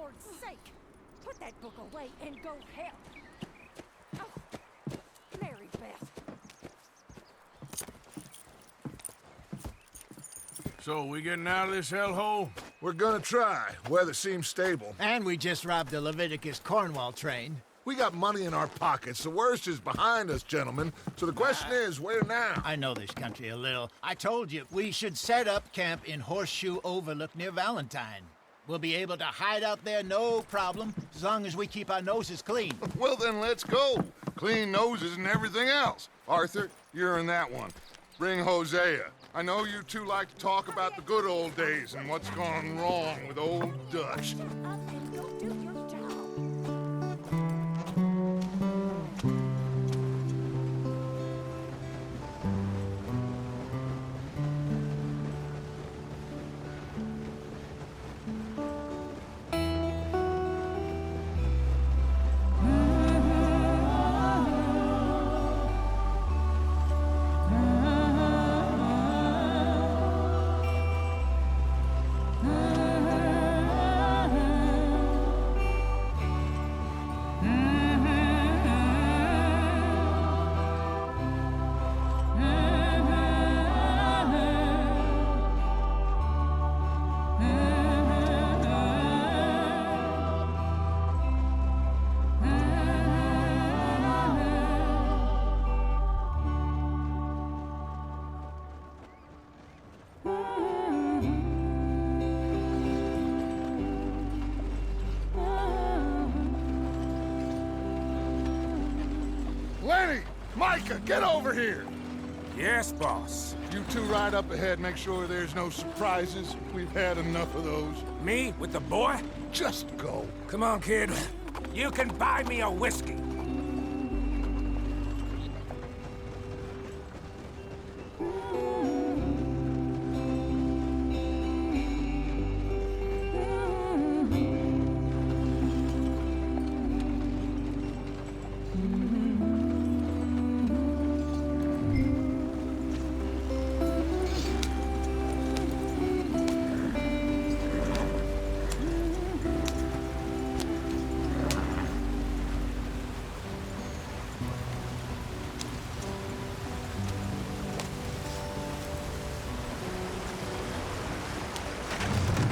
Lord's sake! Put that book away and go help! Oh, Mary Beth. So, we getting out of this hellhole? We're gonna try. Weather seems stable. And we just robbed the Leviticus Cornwall train. We got money in our pockets. The worst is behind us, gentlemen. So the question is, where now? I know this country a little. I told you, we should set up camp in Horseshoe Overlook near Valentine. We'll be able to hide out there, no problem, as long as we keep our noses clean. Well, then let's go. Clean noses and everything else. Arthur, you're in that one. Bring Hosea. I know you two like to talk about the good old days and what's gone wrong with old Dutch. Shut up and go do your job. Lenny! Micah, get over here! Yes, boss. You two ride up ahead, make sure there's no surprises. We've had enough of those. Me? With the boy? Just go. Come on, kid. You can buy me a whiskey.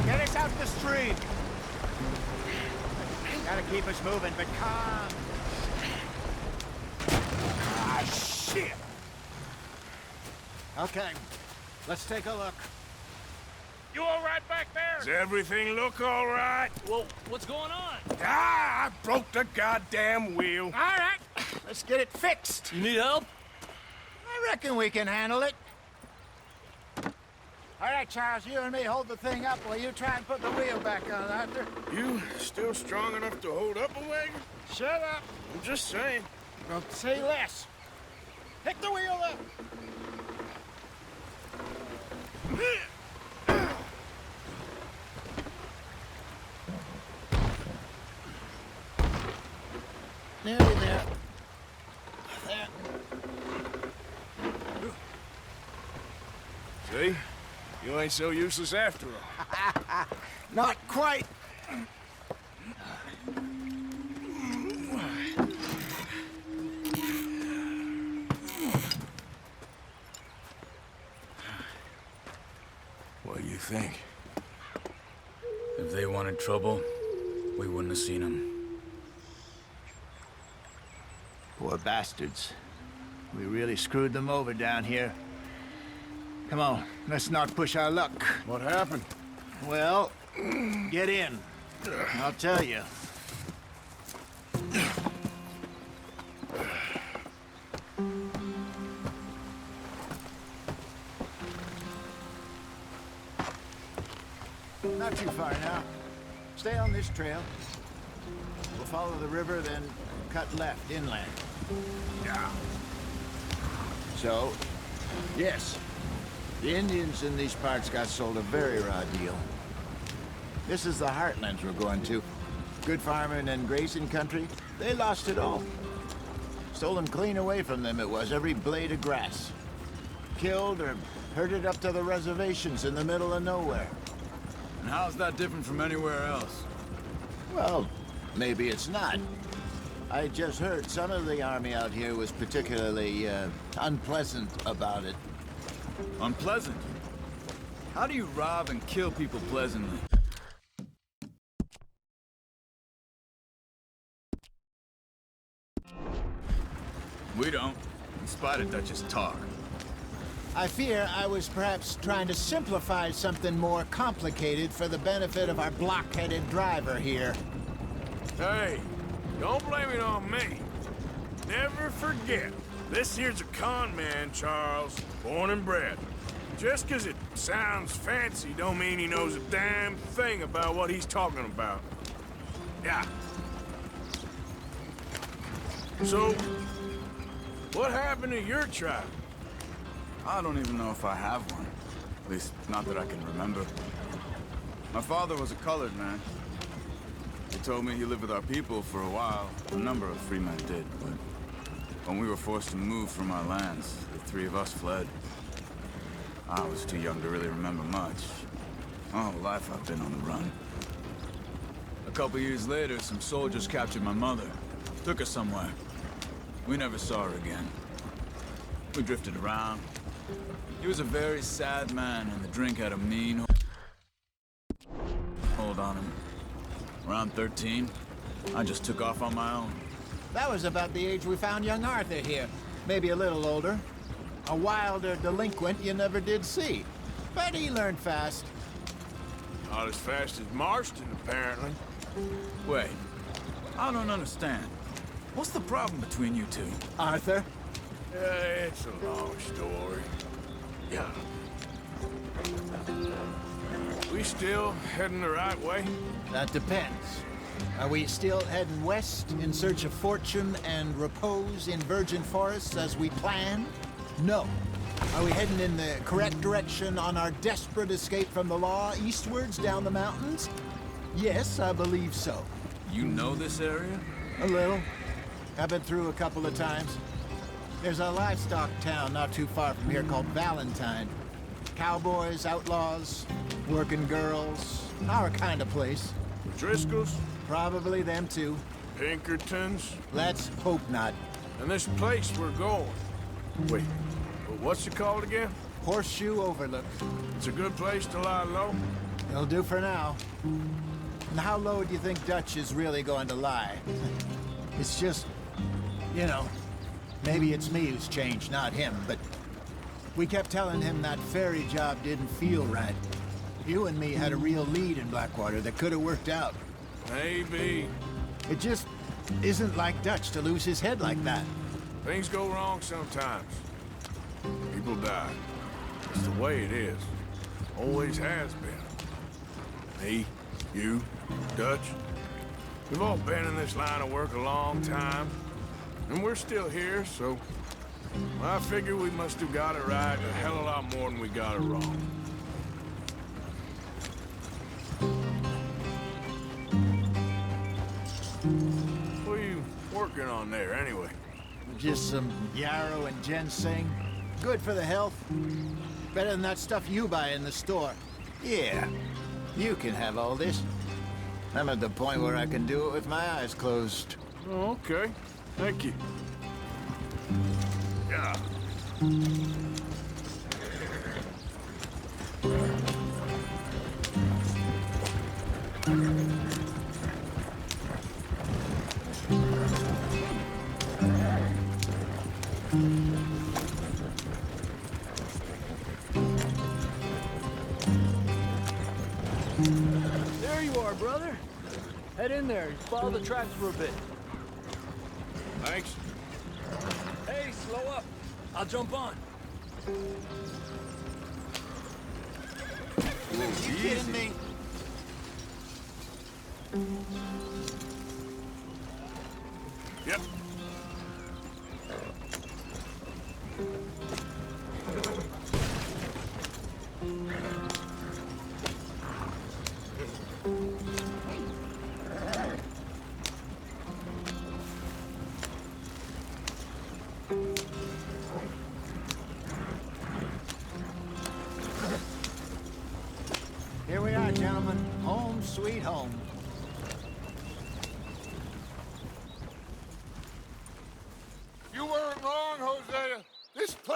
Get us out the stream. Gotta keep us moving, but calm. Ah, shit! Okay, let's take a look. You all right back there? Does everything look all right? Well, what's going on? Ah, I broke the goddamn wheel. All right, let's get it fixed. You need help? I reckon we can handle it. All right, Charles, you and me hold the thing up while you try and put the wheel back on, Arthur. You still strong enough to hold up a wagon? Shut up. I'm just saying. Well, say less. Pick the wheel up. Nearly there. There. See? You ain't so useless after all. Not quite. What do you think? If they wanted trouble, we wouldn't have seen them. Poor bastards. We really screwed them over down here. Come on, let's not push our luck. What happened? Well, get in. I'll tell you. Not too far now. Stay on this trail. We'll follow the river, then cut left inland. Yeah. So, yes, the Indians in these parts got sold a very raw deal. This is the heartlands we're going to. Good farming and grazing country, they lost it all. Stolen clean away from them it was, every blade of grass. Killed or herded up to the reservations in the middle of nowhere. And how's that different from anywhere else? Well, maybe it's not. I just heard some of the army out here was particularly, unpleasant about it. Unpleasant? How do you rob and kill people pleasantly? We don't, in spite of Dutch's talk. I fear I was perhaps trying to simplify something more complicated for the benefit of our blockheaded driver here. Hey, don't blame it on me. Never forget, this here's a con man, Charles, born and bred. Just 'cause it sounds fancy don't mean he knows a damn thing about what he's talking about. Yeah. So, what happened to your tribe? I don't even know if I have one. At least, not that I can remember. My father was a colored man. He told me he lived with our people for a while. A number of free men did, but when we were forced to move from our lands, the three of us fled. I was too young to really remember much. My whole life I've been on the run. A couple years later, some soldiers captured my mother. Took her somewhere. We never saw her again. We drifted around. He was a very sad man, and the drink had a mean hold on him. Around 13, I just took off on my own. That was about the age we found young Arthur here. Maybe a little older. A wilder delinquent you never did see. But he learned fast. Not as fast as Marston, apparently. Wait, I don't understand. What's the problem between you two? Arthur? It's a long story. Yeah. We still heading the right way? That depends. Are we still heading west in search of fortune and repose in virgin forests as we planned? No. Are we heading in the correct direction on our desperate escape from the law eastwards down the mountains? Yes, I believe so. You know this area? A little. I've been through a couple of times. There's a livestock town not too far from here called Valentine. Cowboys, outlaws, working girls, our kind of place. Driscoll's? Probably them too. Pinkertons? Let's hope not. And this place we're going. Wait, what's it called again? Horseshoe Overlook. It's a good place to lie low? It'll do for now. And how low do you think Dutch is really going to lie? It's just, you know, maybe it's me who's changed, not him, but we kept telling him that ferry job didn't feel right. You and me had a real lead in Blackwater that could have worked out. Maybe. It just isn't like Dutch to lose his head like that. Things go wrong sometimes. People die. It's the way it is. Always has been. Me, you, Dutch. We've all been in this line of work a long time. And we're still here, so I figure we must have got it right a hell of a lot more than we got it wrong. What are you working on there, anyway? Just some yarrow and ginseng. Good for the health. Better than that stuff you buy in the store. Yeah, you can have all this. I'm at the point where I can do it with my eyes closed. Oh, okay. Thank you. Yeah. There you are, brother. Head in there. Follow the tracks for a bit. Thanks. Hey, slow up. I'll jump on. You kidding me? Yep. Here we are, gentlemen. Home sweet home.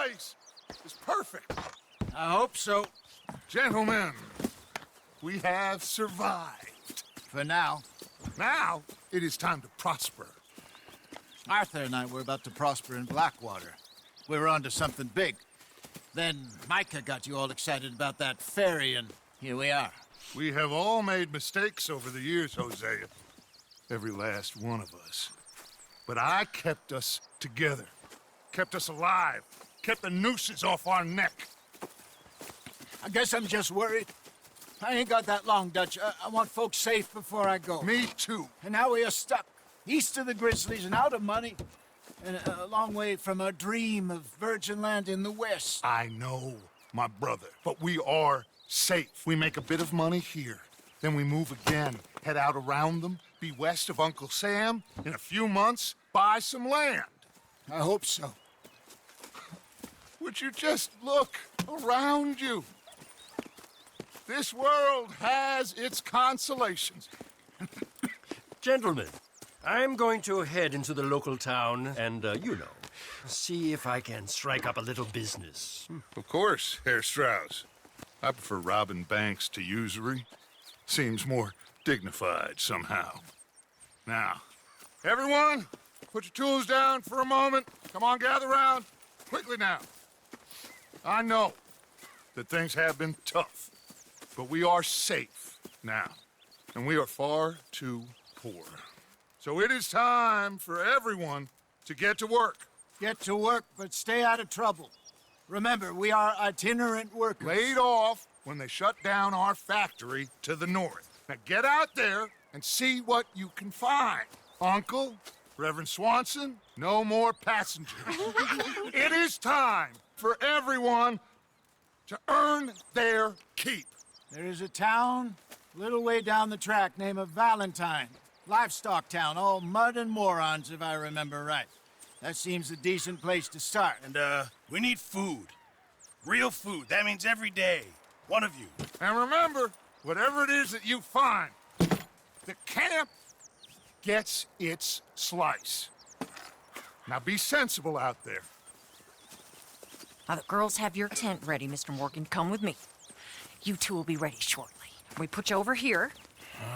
place is perfect. I hope so. Gentlemen, we have survived. For now. Now, it is time to prosper. Arthur and I were about to prosper in Blackwater. We were onto something big. Then Micah got you all excited about that ferry, and here we are. We have all made mistakes over the years, Hosea. Every last one of us. But I kept us together. Kept us alive. Kept the nooses off our neck. I guess I'm just worried. I ain't got that long, Dutch. I want folks safe before I go. Me too. And now we are stuck, east of the Grizzlies and out of money, and a long way from our dream of virgin land in the west. I know, my brother, but we are safe. We make a bit of money here, then we move again, head out around them, be west of Uncle Sam, in a few months, buy some land. I hope so. Would you just look around you? This world has its consolations. Gentlemen, I'm going to head into the local town and, you know, see if I can strike up a little business. Of course, Herr Strauss. I prefer robbing banks to usury. Seems more dignified somehow. Now, everyone, put your tools down for a moment. Come on, gather round. Quickly now. I know that things have been tough, but we are safe now, and we are far too poor. So it is time for everyone to get to work. Get to work, but stay out of trouble. Remember, we are itinerant workers. Laid off when they shut down our factory to the north. Now get out there and see what you can find. Uncle, Reverend Swanson, no more passengers. It is time for everyone to earn their keep. There is a town a little way down the track named Valentine. Livestock town, all mud and morons, if I remember right. That seems a decent place to start. And, we need food. Real food. That means every day. One of you. And remember, whatever it is that you find, the camp gets its slice. Now be sensible out there. Now, the girls have your tent ready, Mr. Morgan. Come with me. You two will be ready shortly. We put you over here.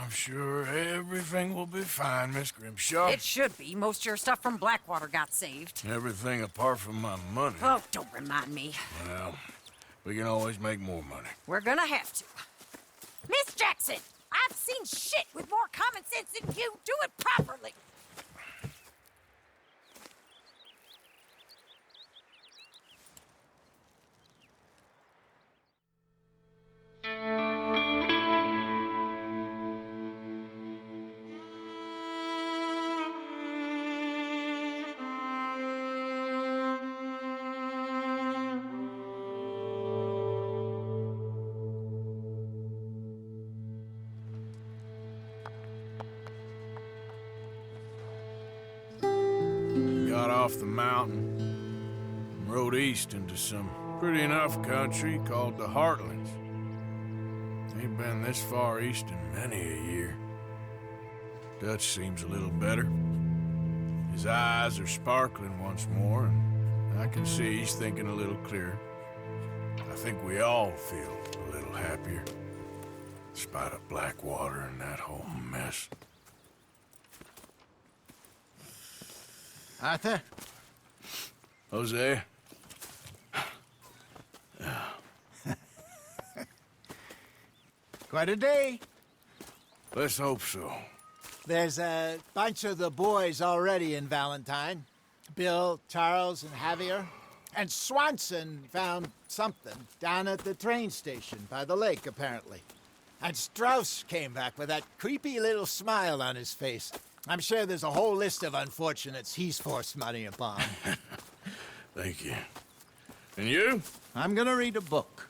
I'm sure everything will be fine, Miss Grimshaw. It should be. Most of your stuff from Blackwater got saved. Everything apart from my money. Oh, don't remind me. Well, we can always make more money. We're gonna have to. Miss Jackson, I've seen shit with more common sense than you. Do it properly. Got off the mountain and rode east into some pretty enough country called the Heartlands. Ain't been this far east in many a year. Dutch seems a little better. His eyes are sparkling once more, and I can see he's thinking a little clearer. I think we all feel a little happier, in spite of Blackwater and that whole mess. Arthur? Jose? Quite a day. Let's hope so. There's a bunch of the boys already in Valentine. Bill, Charles, and Javier. And Swanson found something down at the train station by the lake, apparently. And Strauss came back with that creepy little smile on his face. I'm sure there's a whole list of unfortunates he's forced money upon. Thank you. And you? I'm gonna read a book.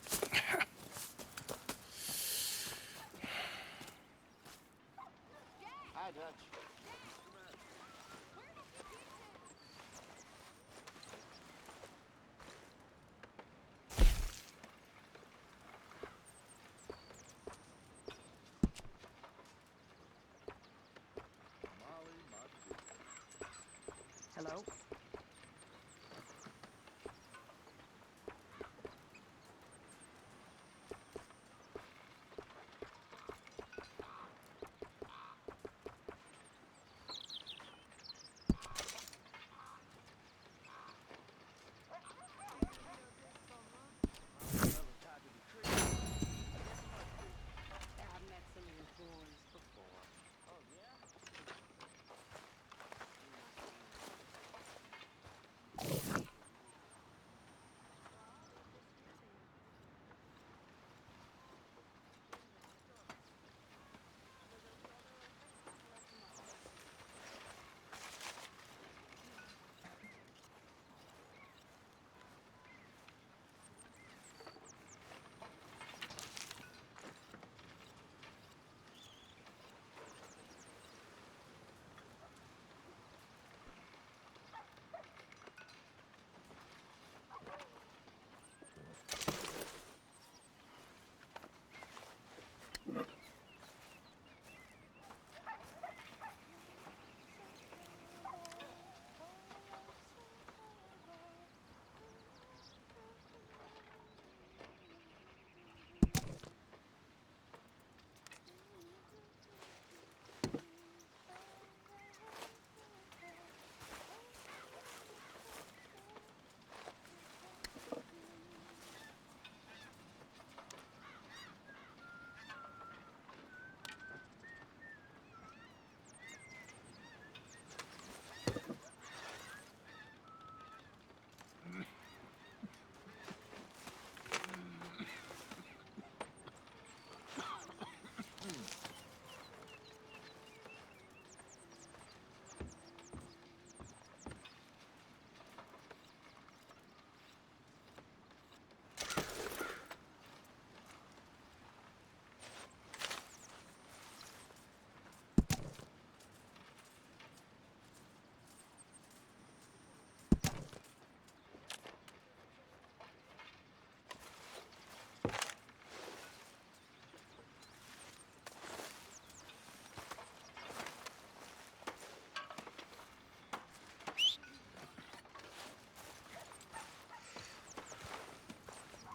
Hi, Dutch. Hello?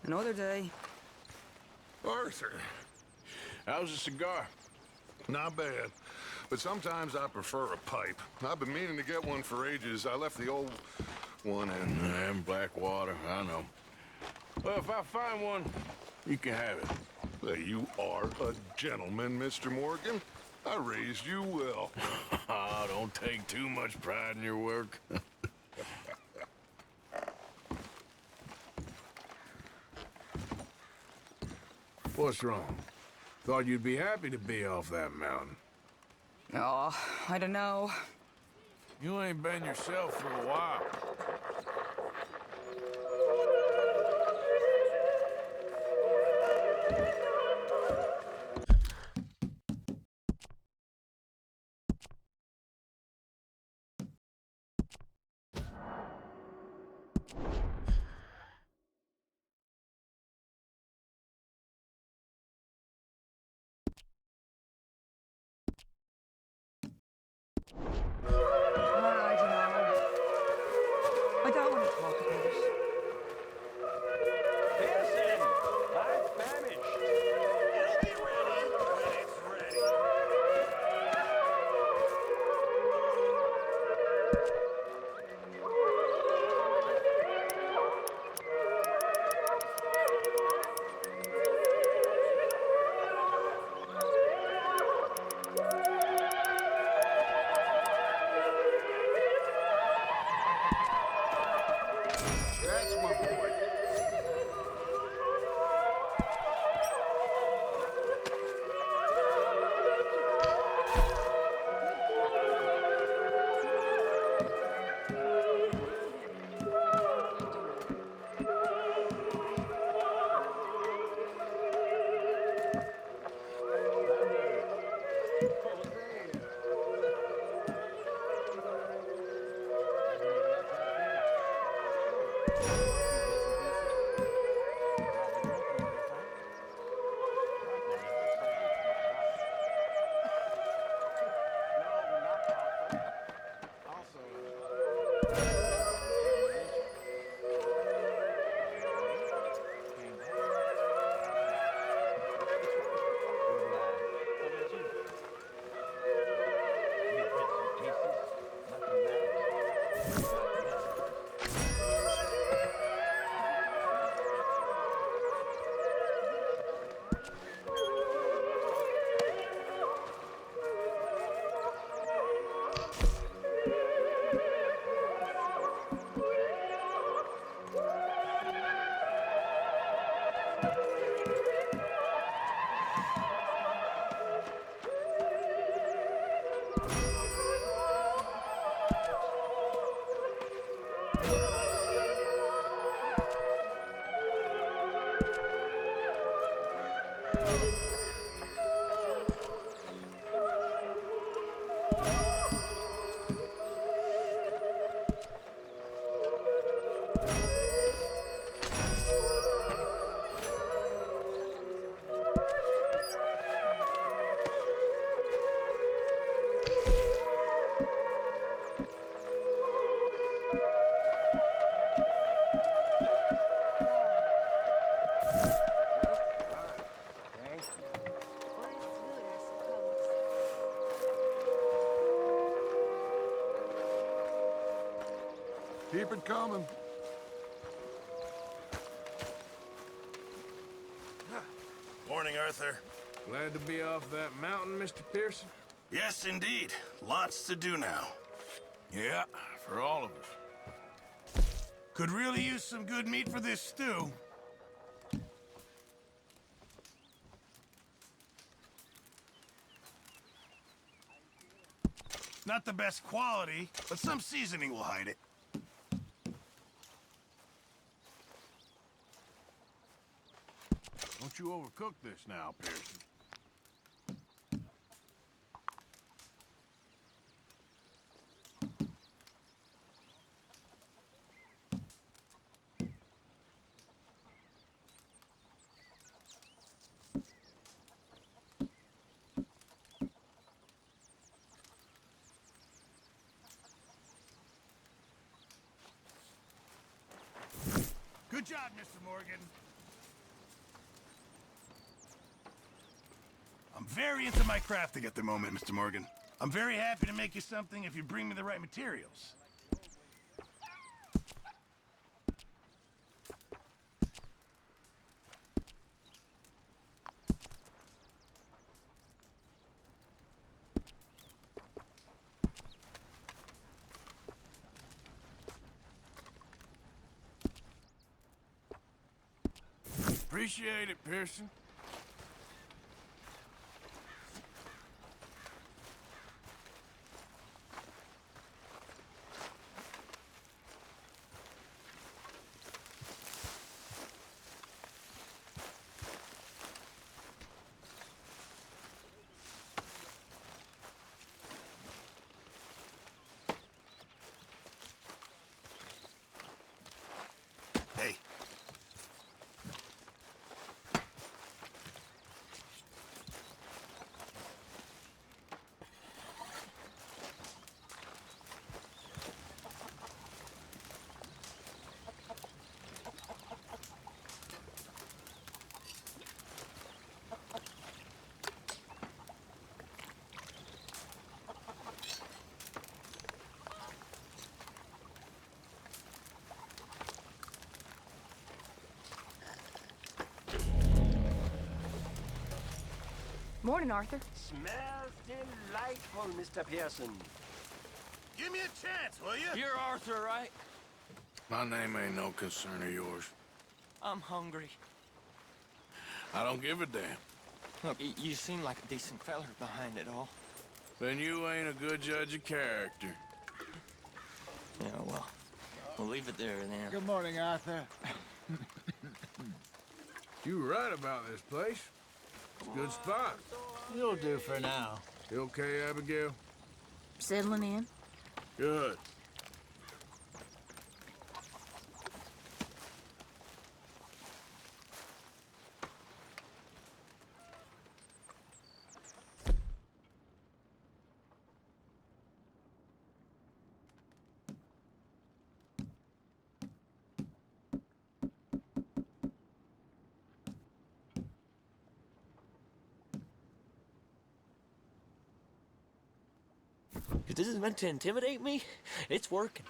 Another day. Arthur, How's a cigar? not bad. But sometimes I prefer a pipe. I've been meaning to get one for ages. I left the old one in Blackwater, I know. Well, if I find one, you can have it. You are a gentleman, Mr. Morgan. I raised you well. Oh, don't take too much pride in your work. What's wrong? Thought you'd be happy to be off that mountain. Oh, I don't know. You ain't been yourself for a while. I don't know. I don't want to talk about it. Pearson, I'm famished. It'll be ready when it's ready. That's my boy. Keep it coming. Morning, Arthur. Glad to be off that mountain, Mr. Pearson? Yes, indeed. Lots to do now. Yeah, for all of us. Could really use some good meat for this stew. Not the best quality, but some seasoning will hide it. Don't you overcook this now, Pearson. Good job, Mr. Morgan. I'm very into my crafting at the moment, Mr. Morgan. I'm very happy to make you something if you bring me the right materials. Appreciate it, Pearson. Hey. Morning, Arthur. Smells delightful, Mr. Pearson. Give me a chance, will you? You're Arthur, right? My name ain't no concern of yours. I'm hungry. I don't give a damn. Look, you seem like a decent feller behind it all. Then you ain't a good judge of character. Yeah, well, we'll leave it there then. Good morning, Arthur. You right about this place. It's a good spot. You'll do for now. You okay, Abigail? Settling in? Good. If this is meant to intimidate me, it's working.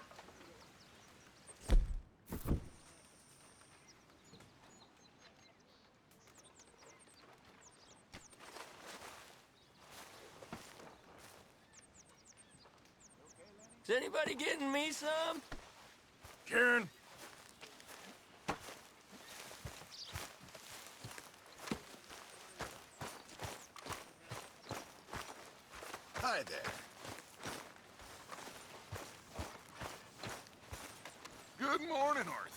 Is anybody getting me some? Karen? Hi there. Good morning, Arthur.